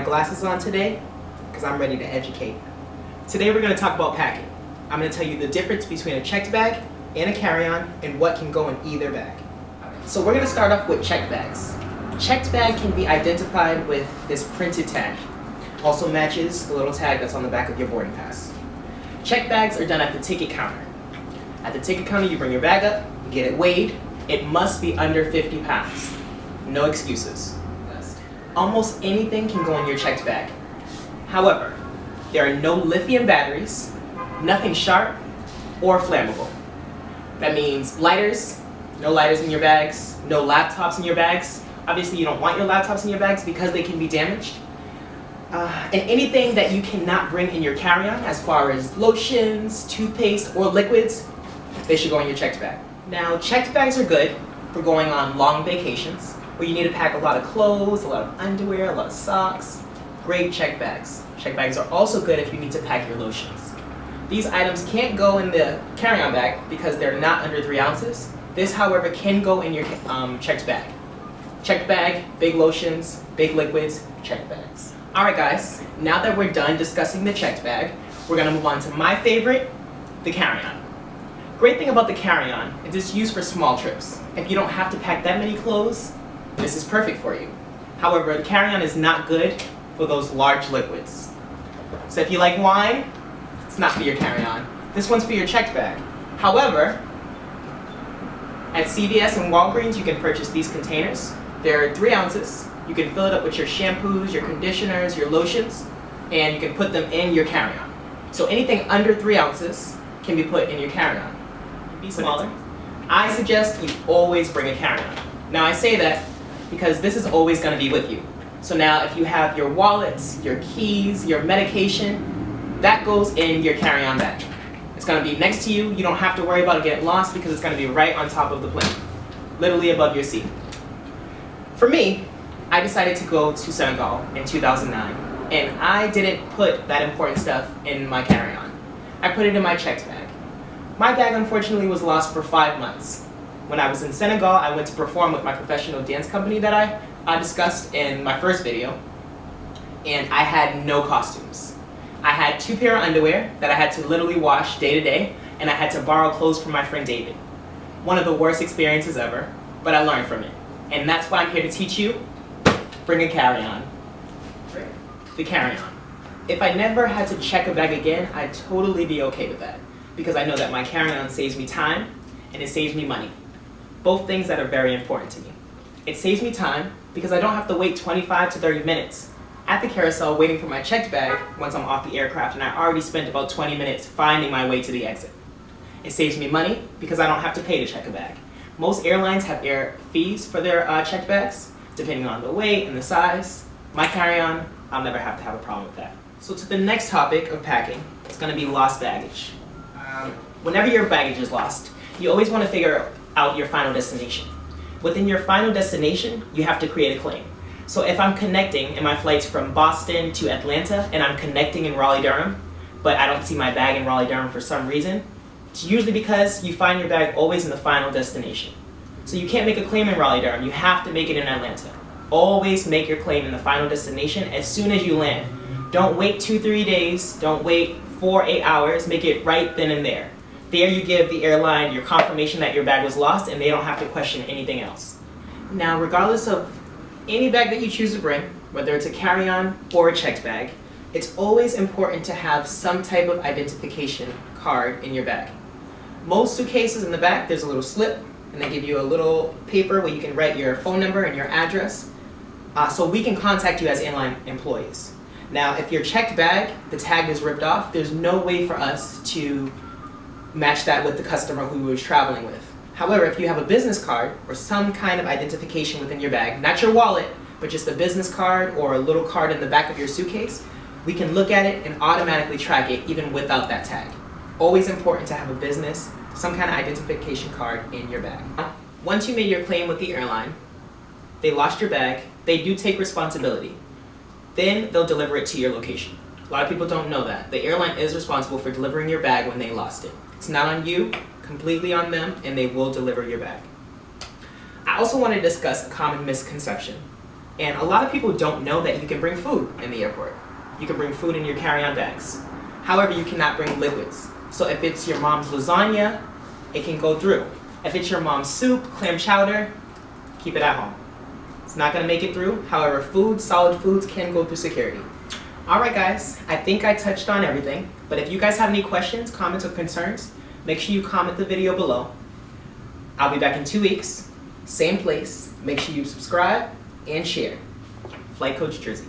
glasses on today because I'm ready to educate. Today we're going to talk about packing. I'm going to tell you the difference between a checked bag and a carry-on and what can go in either bag. So we're going to start off with checked bags. Checked bag can be identified with this printed tag. Also matches the little tag that's on the back of your boarding pass. Checked bags are done at the ticket counter. At the ticket counter, you bring your bag up, you get it weighed. It must be under 50 pounds. No excuses. Almost anything can go in your checked bag. However, there are no lithium batteries, nothing sharp, or flammable. That means lighters, no lighters in your bags, no laptops in your bags. Obviously, you don't want your laptops in your bags because they can be damaged. And anything that you cannot bring in your carry-on, as far as lotions, toothpaste, or liquids, they should go in your checked bag. Now, checked bags are good for going on long vacations, where you need to pack a lot of clothes, a lot of underwear, a lot of socks. Great checked bags. Checked bags are also good if you need to pack your lotions. These items can't go in the carry-on bag because they're not under 3 ounces. This, however, can go in your checked bag. Checked bag, big lotions, big liquids, checked bags. Alright guys, now that we're done discussing the checked bag, we're going to move on to my favorite, the carry-on. Great thing about the carry-on is it's used for small trips. If you don't have to pack that many clothes, this is perfect for you. However, the carry-on is not good for those large liquids. So if you like wine, it's not for your carry-on. This one's for your checked bag. However, at CVS and Walgreens, you can purchase these containers. They're 3 ounces. You can fill it up with your shampoos, your conditioners, your lotions, and you can put them in your carry-on. So anything under 3 ounces can be put in your carry-on. Be smaller. I suggest you always bring a carry-on. Now I say that because this is always going to be with you. So now if you have your wallets, your keys, your medication, that goes in your carry-on bag. It's going to be next to you. You don't have to worry about it getting lost because it's going to be right on top of the plane, literally above your seat. For me, I decided to go to Senegal in 2009, and I didn't put that important stuff in my carry-on. I put it in my checked bag. My bag unfortunately was lost for 5 months. When I was in Senegal, I went to perform with my professional dance company that I discussed in my first video, and I had no costumes. I had 2 pair of underwear that I had to literally wash day to day, and I had to borrow clothes from my friend David. One of the worst experiences ever, but I learned from it. And that's why I'm here to teach you, bring a carry-on. The carry-on. If I never had to check a bag again, I'd totally be okay with that, because I know that my carry-on saves me time, and it saves me money. Both things that are very important to me. It saves me time because I don't have to wait 25 to 30 minutes at the carousel waiting for my checked bag once I'm off the aircraft, and I already spent about 20 minutes finding my way to the exit. It saves me money because I don't have to pay to check a bag. Most airlines have air fees for their checked bags, depending on the weight and the size. My carry-on, I'll never have to have a problem with that. So to the next topic of packing, it's going to be lost baggage. Whenever your baggage is lost, you always want to figure out your final destination. Within your final destination, you have to create a claim. So if I'm connecting and my flight's from Boston to Atlanta and I'm connecting in Raleigh-Durham, but I don't see my bag in Raleigh-Durham for some reason, it's usually because you find your bag always in the final destination. So you can't make a claim in Raleigh-Durham, you have to make it in Atlanta. Always make your claim in the final destination as soon as you land. Don't wait 2-3 days, don't wait 4-8 hours, make it right then and there. There you give the airline your confirmation that your bag was lost and they don't have to question anything else. Now, regardless of any bag that you choose to bring, whether it's a carry-on or a checked bag, it's always important to have some type of identification card in your bag. Most suitcases in the back, there's a little slip and they give you a little paper where you can write your phone number and your address so we can contact you as airline employees. Now, if your checked bag, the tag is ripped off, there's no way for us to match that with the customer who we was traveling with. However, if you have a business card or some kind of identification within your bag, not your wallet, but just a business card or a little card in the back of your suitcase, we can look at it and automatically track it even without that tag. Always important to have a business, some kind of identification card in your bag. Once you made your claim with the airline, they lost your bag, they do take responsibility. Then they'll deliver it to your location. A lot of people don't know that. The airline is responsible for delivering your bag when they lost it. It's not on you, completely on them, and they will deliver your bag. I also want to discuss a common misconception. And a lot of people don't know that you can bring food in the airport. You can bring food in your carry-on bags. However, you cannot bring liquids. So if it's your mom's lasagna, it can go through. If it's your mom's soup, clam chowder, keep it at home. It's not gonna make it through. However, food, solid foods can go through security. All right, guys, I think I touched on everything. But if you guys have any questions, comments, or concerns, make sure you comment the video below. I'll be back in 2 weeks, same place. Make sure you subscribe and share. Flight Coach Drizzy.